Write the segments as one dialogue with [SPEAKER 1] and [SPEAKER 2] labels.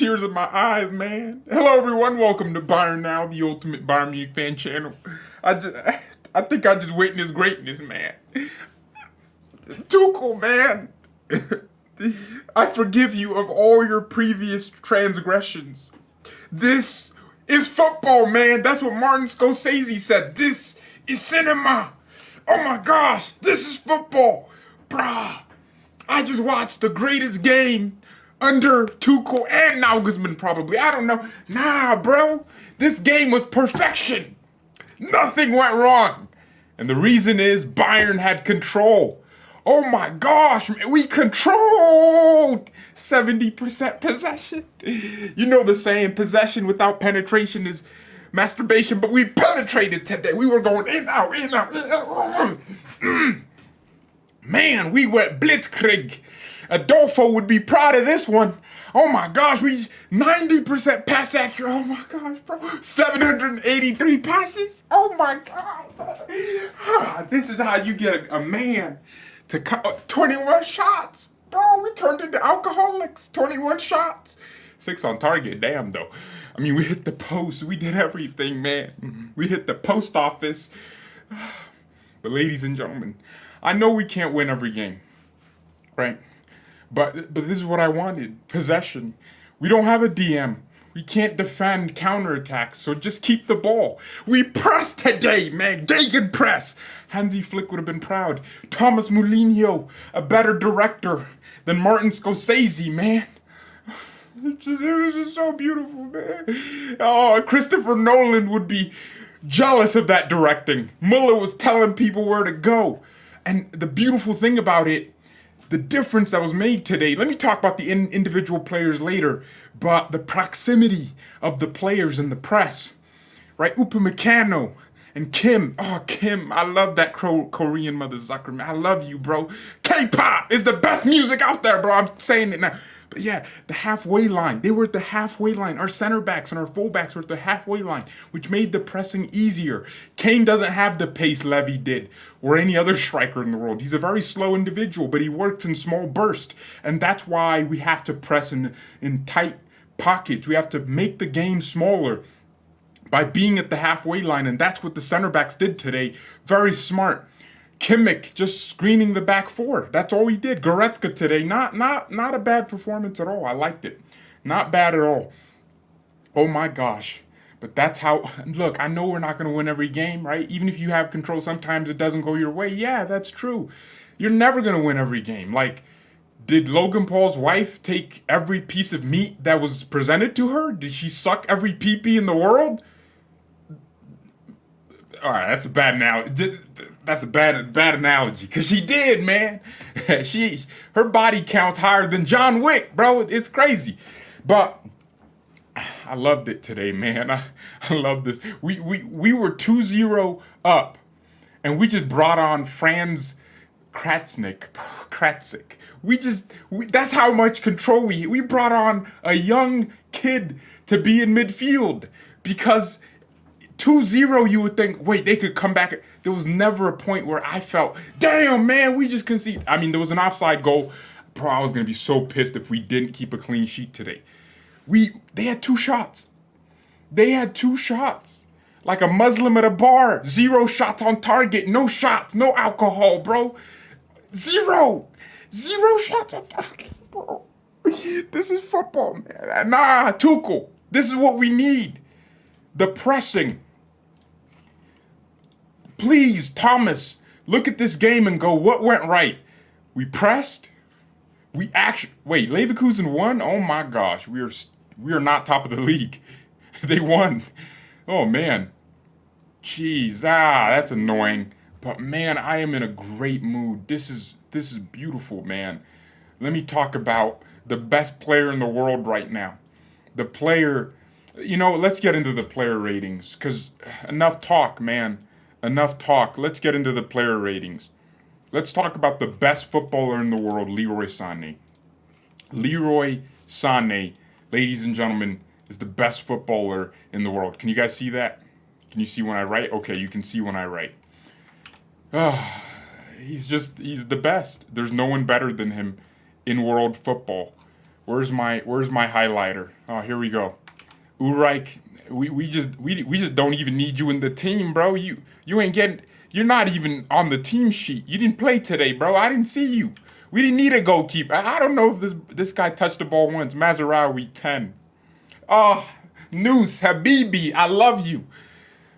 [SPEAKER 1] tears in my eyes, man. Hello, everyone. Welcome to BayernNow, the ultimate Bayern Munich fan channel. I think I just witnessed greatness, man. Tuchel, man. I forgive you of all your previous transgressions. This is football, man. That's what Martin Scorsese said. This is cinema. Oh my gosh, this is football. Bruh, I just watched the greatest game under Tuchel and Nagelsmann probably. I don't know. Nah, bro. This game was perfection. Nothing went wrong. And the reason is Bayern had control. Oh my gosh, man, we controlled 70% possession. You know the saying, possession without penetration is masturbation, but we penetrated today. We were going in, out, in, out, in, out. Man, we went blitzkrieg. Adolfo would be proud of this one. Oh my gosh, we 90% pass accurate. Oh my gosh, bro. 783 passes. Oh my god. This is how you get a man to 21 shots. Bro, we turned into alcoholics. 21 shots. 6 on target. Damn, though. I mean, we hit the post. We did everything, man. We hit the post office. But ladies and gentlemen, I know we can't win every game, right? But this is what I wanted. Possession. We don't have a DM. We can't defend counterattacks, so just keep the ball. We pressed today, man. Gegen press. Hansi Flick would have been proud. Thomas Mourinho, a better director than Martin Scorsese, man. It was just so beautiful, man. Oh, Christopher Nolan would be jealous of that directing. Muller was telling people where to go. And the beautiful thing about it, the difference that was made today, let me talk about the individual players later, but the proximity of the players in the press, right? Upamecano and Kim. Oh, Kim, I love that Korean mother sucker, man. I love you, bro. K-pop is the best music out there, bro. I'm saying it now. But yeah, the halfway line. They were at the halfway line. Our center backs and our fullbacks were at the halfway line, which made the pressing easier. Kane doesn't have the pace Levy did or any other striker in the world. He's a very slow individual, but he works in small bursts. And that's why we have to press in tight pockets. We have to make the game smaller by being at the halfway line. And that's what the center backs did today. Very smart. Kimmich just screening the back four. That's all he did. Goretzka today, not a bad performance at all. I liked it. Not bad at all. Oh my gosh. But that's how, look, I know we're not going to win every game, right? Even if you have control, sometimes it doesn't go your way. Yeah, that's true. You're never going to win every game. Like, did Logan Paul's wife take every piece of meat that was presented to her? Did she suck every pee-pee in the world? All right, that's a bad analogy. That's a bad analogy, because she did, man. Her body counts higher than John Wick, bro. It's crazy. But I loved it today, man. I love this. We were 2-0 up, and we just brought on Franz Kratznik. That's how much control we brought on a young kid to be in midfield, because 2-0, you would think, wait, they could come back. There was never a point where I felt, damn, man, we just conceded. I mean, there was an offside goal. Bro, I was going to be so pissed if we didn't keep a clean sheet today. They had 2 shots. They had 2 shots. Like a Muslim at a bar. 0 shots on target. No shots. No alcohol, bro. 0. 0 shots on target, bro. This is football, man. Nah, Tuchel. This is what we need. The pressing. Please, Thomas, look at this game and go, what went right? We pressed. Wait, Leverkusen won? Oh my gosh, we are not top of the league. They won. Oh man. Jeez, that's annoying. But man, I am in a great mood. This is beautiful, man. Let me talk about the best player in the world right now. The player, let's get into the player ratings, because enough talk, man. Enough talk. Let's get into the player ratings. Let's talk about the best footballer in the world, Leroy Sané. Leroy Sané, ladies and gentlemen, is the best footballer in the world. Can you guys see that? Can you see when I write? Okay, you can see when I write. He's the best. There's no one better than him in world football. Where's my highlighter? Oh, here we go. Ulreich, we just don't even need you in the team, bro. You ain't getting. You're not even on the team sheet. You didn't play today, bro. I didn't see you. We didn't need a goalkeeper. I don't know if this guy touched the ball once. Mazraoui 10. Oh, Noose, Habibi, I love you.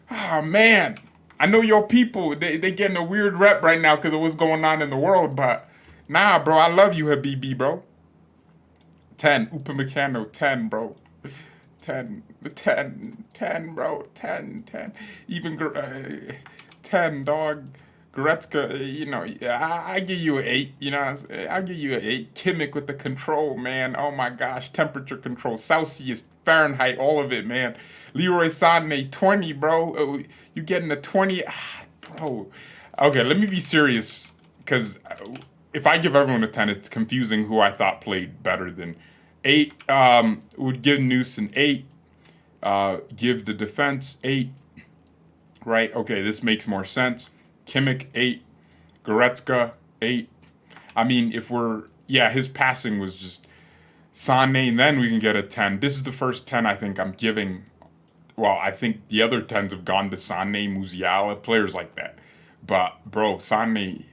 [SPEAKER 1] Oh man, I know your people. They getting a weird rep right now because of what's going on in the world, but nah, bro, I love you, Habibi, bro. 10, Upamecano, 10, bro. 10, 10, 10, bro, 10, 10. Even 10, dog. Goretzka, I give you an 8, I'll give you an 8. Kimmich with the control, man. Oh my gosh, temperature control, Celsius, Fahrenheit, all of it, man. Leroy Sané, 20, bro. You getting a 20? Bro. Okay, let me be serious, because if I give everyone a 10, it's confusing who I thought played better than 8. Would give Noose an 8. Give the defense 8. Right? Okay, this makes more sense. Kimmich 8. Goretzka 8. I mean, his passing was just Sané, and then we can get a 10. This is the first 10 I think I'm giving. Well, I think the other 10s have gone to Sané, Musiala, players like that. But bro, Sané,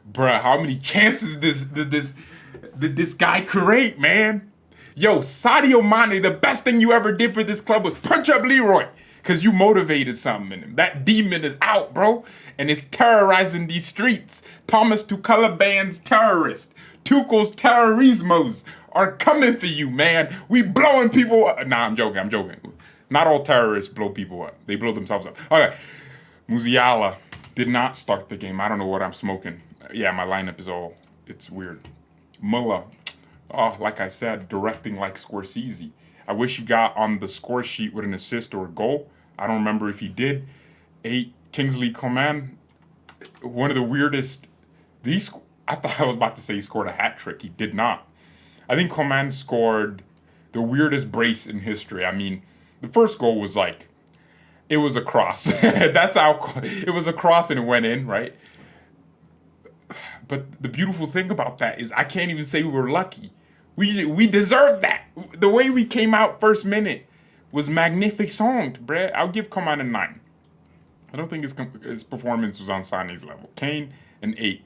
[SPEAKER 1] bro, how many chances did this guy create, man? Yo, Sadio Mane, the best thing you ever did for this club was punch up Leroy. Because you motivated something in him. That demon is out, bro. And it's terrorizing these streets. Thomas Tuchel band's terrorists. Tuchel's terrorismos are coming for you, man. We blowing people up. Nah, I'm joking. Not all terrorists blow people up. They blow themselves up. Okay. Musiala did not start the game. I don't know what I'm smoking. Yeah, my lineup is it's weird. Muller. Oh, like I said, directing like Scorsese. I wish he got on the score sheet with an assist or a goal. I don't remember if he did. 8, Kingsley Coman. One of the weirdest. I thought I was about to say he scored a hat trick. He did not. I think Coman scored the weirdest brace in history. I mean, the first goal was it was a cross. That's how it was a cross and it went in, right? But the beautiful thing about that is I can't even say we were lucky. We deserved that. The way we came out first minute was magnificent, bruh. I'll give Coman a 9. I don't think his performance was on Sané's level. Kane, an 8.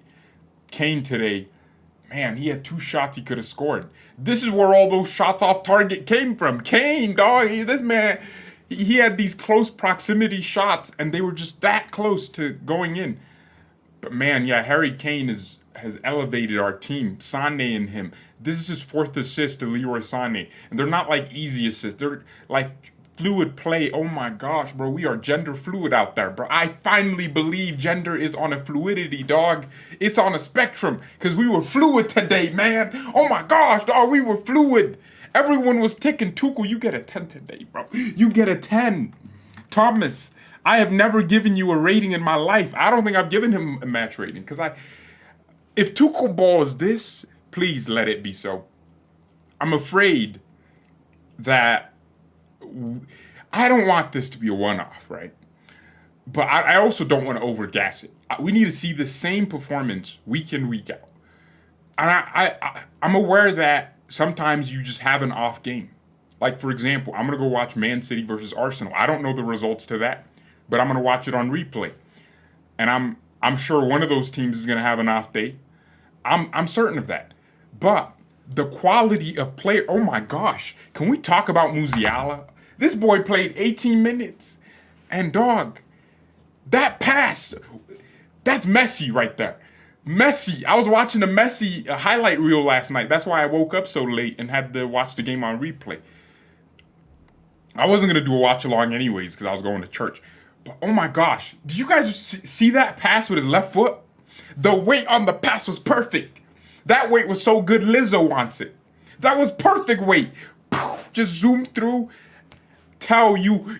[SPEAKER 1] Kane today, man, he had 2 shots he could have scored. This is where all those shots off target came from. Kane, dog, this man, he had these close proximity shots, and they were just that close to going in. But man, yeah, Harry Kane has elevated our team. Sané and him. This is his 4th assist to Leroy Sané. And they're not like easy assists. They're like fluid play. Oh my gosh, bro. We are gender fluid out there, bro. I finally believe gender is on a fluidity, dog. It's on a spectrum. Because we were fluid today, man. Oh my gosh, dog. We were fluid. Everyone was ticking. Tuchel, you get a 10 today, bro. You get a 10. Thomas, I have never given you a rating in my life. I don't think I've given him a match rating. Because if Tuchel ball is this, please let it be so. I'm afraid that I don't want this to be a one-off, right? But I also don't want to overgas it. We need to see the same performance week in, week out. And I'm aware that sometimes you just have an off game. Like, for example, I'm going to go watch Man City versus Arsenal. I don't know the results to that, but I'm going to watch it on replay. And I'm sure one of those teams is going to have an off day. I'm certain of that. But the quality of player, oh my gosh. Can we talk about Musiala? This boy played 18 minutes. And dog, that pass, that's Messi right there. Messi. I was watching the Messi highlight reel last night. That's why I woke up so late and had to watch the game on replay. I wasn't going to do a watch along anyways because I was going to church. But oh my gosh, did you guys see that pass with his left foot? The weight on the pass was perfect. That weight was so good, Lizzo wants it. That was perfect weight. Just zoom through. Tell you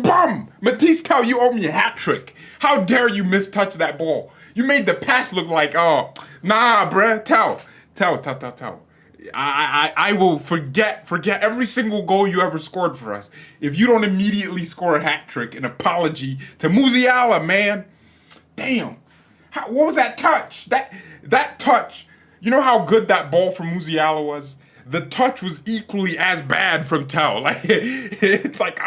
[SPEAKER 1] bum. Matisse, tell you owe me a hat trick. How dare you mistouch that ball? You made the pass look like, oh, nah, bruh. Tell. I will forget every single goal you ever scored for us if you don't immediately score a hat trick. An apology to Musiala, man. Damn. What was that touch? That touch. You know how good that ball from Musiala was? the touch was equally as bad from Tell. Like it's like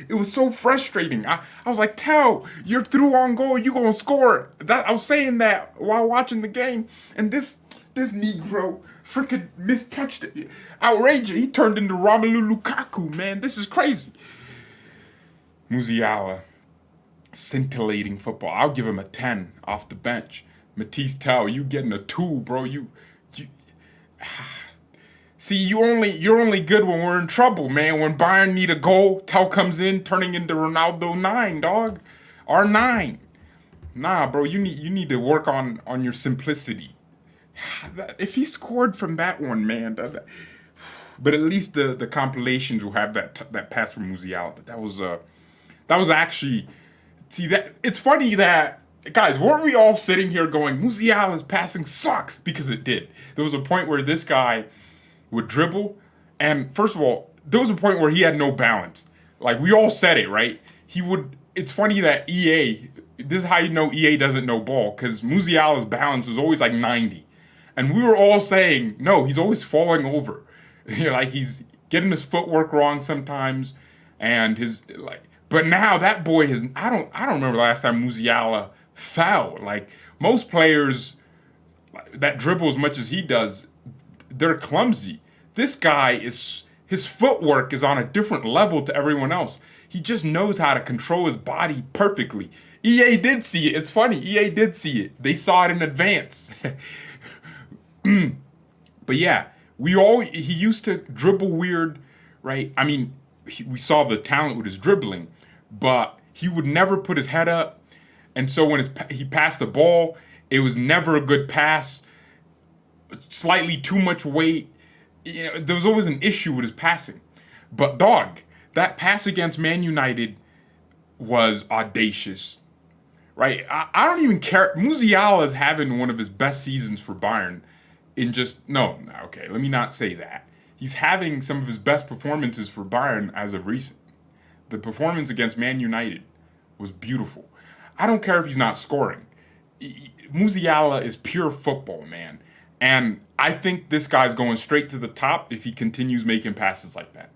[SPEAKER 1] it was so frustrating. I was like, Tell, you're through on goal, you gonna score. That I was saying that while watching the game, and this Negro freaking mistouched it. Outrageous. He turned into Romelu Lukaku, man. This is crazy. Musiala, scintillating football. I'll give him a 10 off the bench. Matisse Tell, you getting a 2, bro. You see, you're only good when we're in trouble, man. When Bayern need a goal, Tell comes in, turning into Ronaldo 9, dog. R9. Nah, bro, you need to work on your simplicity. If he scored from that one, man, but at least the compilations will have that pass from Musiala. But that was actually, see, that it's funny that, guys, weren't we all sitting here going, Musiala's passing sucks? Because it did. There was a point where this guy would dribble, and first of all, there was a point where he had no balance. Like, we all said it, right? It's funny that this is how you know EA doesn't know ball, because Musiala's balance was always like 90. And we were all saying, no, he's always falling over. Like, he's getting his footwork wrong sometimes, and but now that boy I don't remember the last time Musiala fell. Like, most players that dribble as much as he does, they're clumsy. This guy his footwork is on a different level to everyone else. He just knows how to control his body perfectly. EA did see it. It's funny. EA did see it. They saw it in advance. But yeah, he used to dribble weird, right? I mean, we saw the talent with his dribbling, but he would never put his head up. And so when he passed the ball, it was never a good pass. Slightly too much weight. There was always an issue with his passing. But dog, that pass against Man United was audacious, right? I don't even care. Musiala is having one of his best seasons for Bayern. Okay, let me not say that. He's having some of his best performances for Bayern as of recent. The performance against Man United was beautiful. I don't care if he's not scoring. Musiala is pure football, man. And I think this guy's going straight to the top if he continues making passes like that.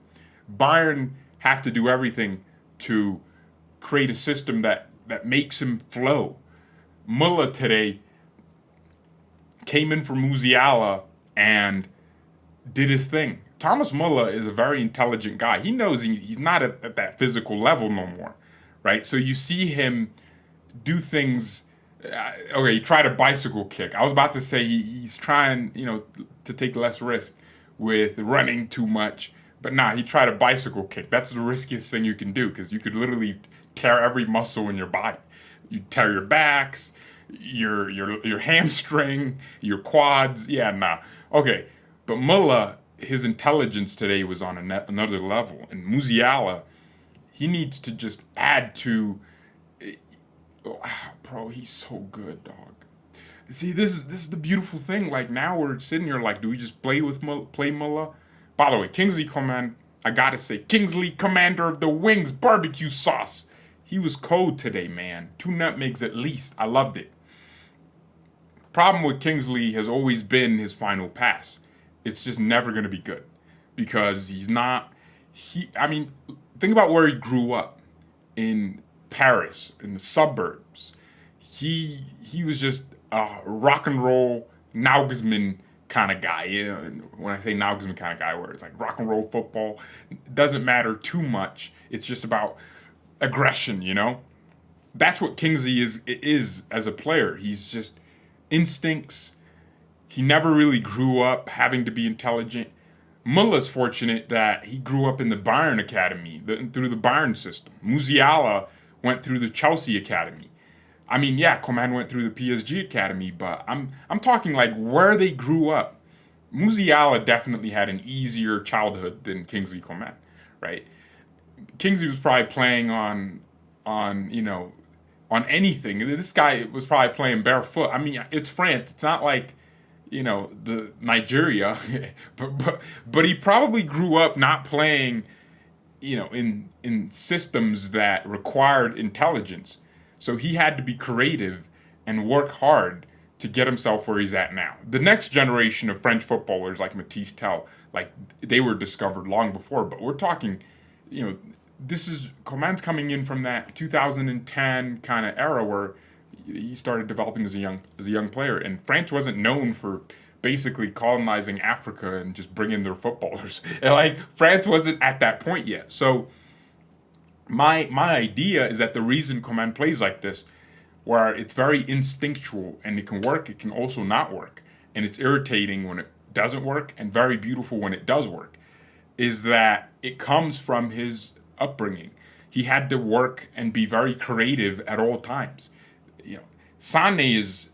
[SPEAKER 1] Bayern have to do everything to create a system that makes him flow. Muller today came in for Musiala and did his thing. Thomas Muller is a very intelligent guy. He knows he's not at that physical level no more, right? So you see him do things. He tried a bicycle kick. I was about to say he's trying, to take less risk with running too much. But he tried a bicycle kick. That's the riskiest thing you can do, because you could literally tear every muscle in your body. You tear your backs, your hamstring, your quads. Okay, but Muller, his intelligence today was on another level. And Musiala, he needs to just add to. Bro, he's so good, dog. See, this is the beautiful thing. Like, now we're sitting here like, do we just play Muller? By the way, Kingsley Coman, I gotta say, Kingsley, commander of the Wings barbecue sauce. He was cold today, man. 2 nutmegs at least. I loved it. Problem with Kingsley has always been his final pass. It's just never going to be good, because he's not. Think about where he grew up in Paris, in the suburbs. He was just a rock and roll Nagelsmann kind of guy. When I say Nagelsmann kind of guy, where it's like rock and roll football, it doesn't matter too much. It's just about aggression, That's what Kingsley is as a player. He's just instincts. He never really grew up having to be intelligent. Muller's fortunate that he grew up in the Bayern Academy, through the Bayern system. Musiala went through the Chelsea Academy. Coman went through the PSG Academy, but I'm talking like where they grew up. Musiala definitely had an easier childhood than Kingsley Coman, right? Kingsley was probably playing on anything. This guy was probably playing barefoot. It's France. It's not like, the Nigeria, but he probably grew up not playing, in systems that required intelligence. So he had to be creative and work hard to get himself where he's at now. The next generation of French footballers like Matisse Tell, like they were discovered long before, but we're talking, this is Coman's coming in from that 2010 kind of era where he started developing as a young player, and France wasn't known for basically colonizing Africa and just bringing their footballers. And like France wasn't at that point yet. So my idea is that the reason Coman plays like this, where it's very instinctual and it can work, it can also not work, and it's irritating when it doesn't work and very beautiful when it does work, is that it comes from his upbringing. He had to work and be very creative at all times. Sané is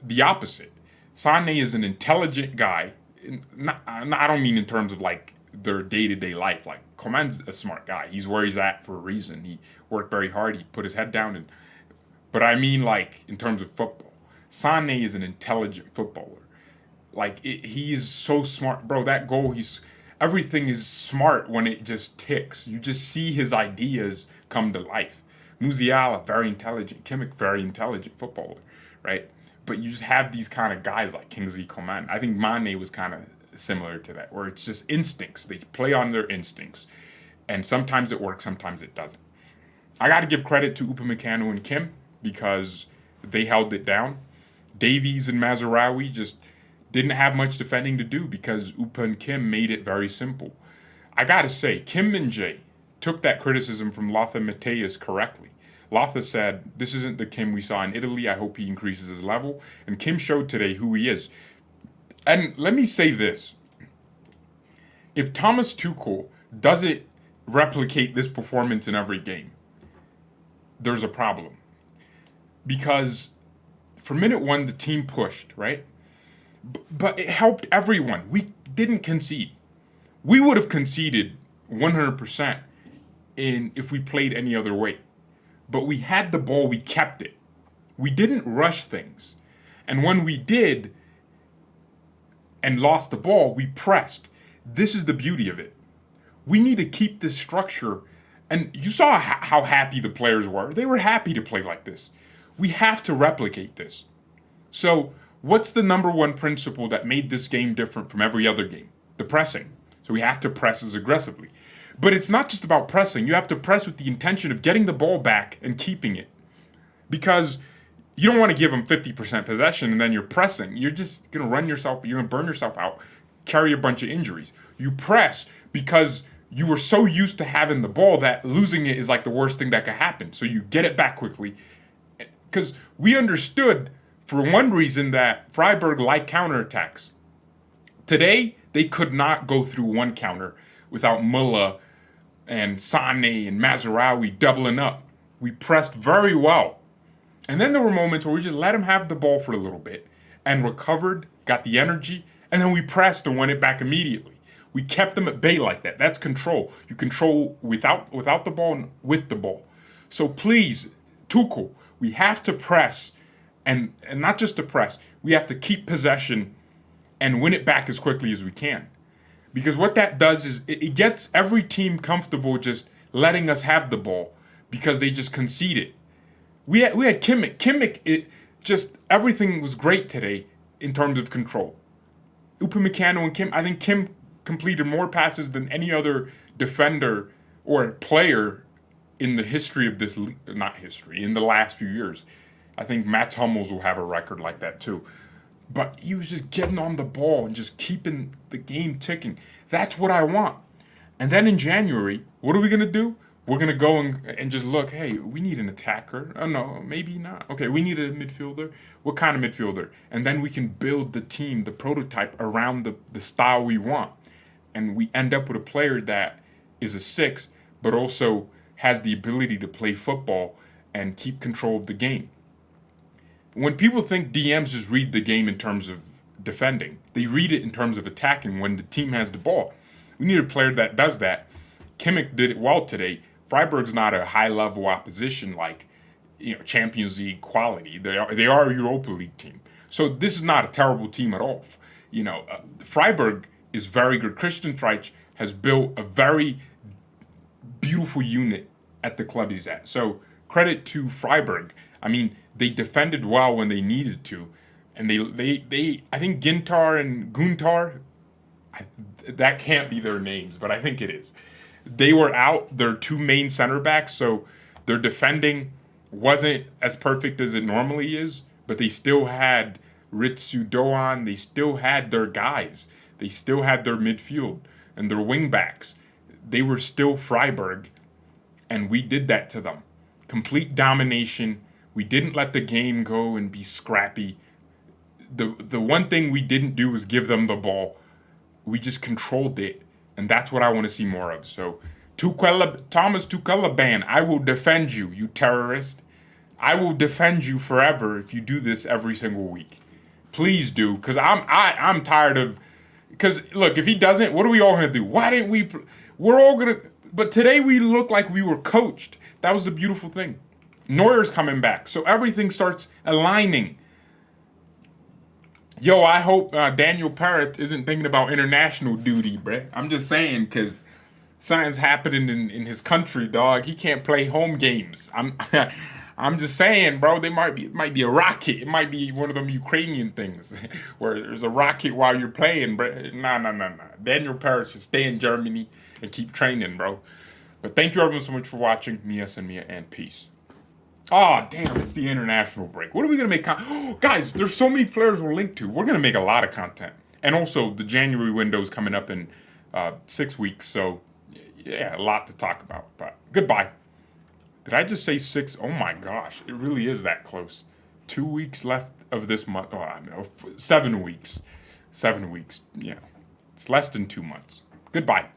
[SPEAKER 1] the opposite. Sané is an intelligent guy. I don't mean in terms of like their day-to-day life. Like Coman's a smart guy. He's where he's at for a reason. He worked very hard. He put his head down. But I mean like in terms of football. Sané is an intelligent footballer. Like he is so smart. Bro, that goal, everything is smart when it just ticks. You just see his ideas come to life. Musiala, very intelligent. Kimmich, very intelligent footballer, right? But you just have these kind of guys like Kingsley Coman. I think Mane was kind of similar to that, where it's just instincts. They play on their instincts. And sometimes it works, sometimes it doesn't. I got to give credit to Upamecano and Kim because they held it down. Davies and Mazraoui just didn't have much defending to do because Upa and Kim made it very simple. I got to say, Kim Min-jae took that criticism from Lothar Matthäus correctly. Lothar said, this isn't the Kim we saw in Italy. I hope he increases his level. And Kim showed today who he is. And let me say this. If Thomas Tuchel doesn't replicate this performance in every game, there's a problem. Because for minute one, the team pushed, right? But it helped everyone. We didn't concede. We would have conceded 100% if we played any other way. But we had the ball, we kept it. We didn't rush things. And when we did and lost the ball, we pressed. This is the beauty of it. We need to keep this structure. And you saw how happy the players were. They were happy to play like this. We have to replicate this. So what's the number one principle that made this game different from every other game? The pressing. So we have to press as aggressively. But it's not just about pressing. You have to press with the intention of getting the ball back and keeping it. Because you don't want to give them 50% possession and then you're pressing. You're just going to run yourself, you're going to burn yourself out, carry a bunch of injuries. You press because you were so used to having the ball that losing it is like the worst thing that could happen. So you get it back quickly. Because we understood for one reason that Freiburg liked counterattacks. Today, they could not go through one counter without Muller and Sané and Mazraoui doubling up. We pressed very well. And then there were moments where we just let them have the ball for a little bit and recovered, got the energy, and then we pressed and won it back immediately. We kept them at bay like that. That's control. You control without the ball and with the ball. So please, Tuchel, we have to press, and not just to press. We have to keep possession and win it back as quickly as we can. Because what that does is it gets every team comfortable just letting us have the ball because they just concede it. We had Kimmich. Kimmich, everything was great today in terms of control. Upamecano and Kim, I think Kim completed more passes than any other defender or player in the history of this, in the last few years. I think Mats Hummels will have a record like that too. But he was just getting on the ball and just keeping the game ticking. That's what I want. And then in January, what are we going to do? We're going to go and just look, hey, we need an attacker. Oh, no, maybe not. Okay, we need a midfielder. What kind of midfielder? And then we can build the team, the prototype around the style we want. And we end up with a player that is a 6, but also has the ability to play football and keep control of the game. When people think DMs just read the game in terms of defending, they read it in terms of attacking when the team has the ball. We need a player that does that. Kimmich did it well today. Freiburg's not a high-level opposition like, Champions League quality. They are a Europa League team. So this is not a terrible team at all. Freiburg is very good. Christian Streich has built a very beautiful unit at the club he's at. So credit to Freiburg. I mean, they defended well when they needed to, and they I think Gintar and Guntar, that can't be their names, but I think it is. They were out, their two main center backs, so their defending wasn't as perfect as it normally is, but they still had Ritsu Doan, they still had their guys, they still had their midfield and their wing backs. They were still Freiburg, and we did that to them. Complete domination. We didn't let the game go and be scrappy. The one thing we didn't do was give them the ball. We just controlled it, and that's what I want to see more of. So, Thomas Tuchel ban, I will defend you, you terrorist. I will defend you forever if you do this every single week. Please do, because I'm tired of. Because look, if he doesn't, what are we all gonna do? Why didn't we? We're all gonna. But today we look like we were coached. That was the beautiful thing. Neuer's coming back, so everything starts aligning. Yo, I hope Daniel Parrott isn't thinking about international duty, bruh. I'm just saying, because something's happening in his country, dog. He can't play home games. I'm just saying, bro. It might be a rocket. It might be one of them Ukrainian things where there's a rocket while you're playing, bro. Nah. Daniel Parrott should stay in Germany and keep training, bro. But thank you everyone so much for watching. Mia and Mia, and peace. Oh, damn, it's the international break. What are we going to make? Guys, there's so many players we're linked to. We're going to make a lot of content. And also, the January window is coming up in 6 weeks. So, yeah, a lot to talk about. But goodbye. Did I just say 6? Oh, my gosh. It really is that close. 2 weeks left of this month. Oh, I know. 7 weeks. 7 weeks. Yeah. It's less than 2 months. Goodbye.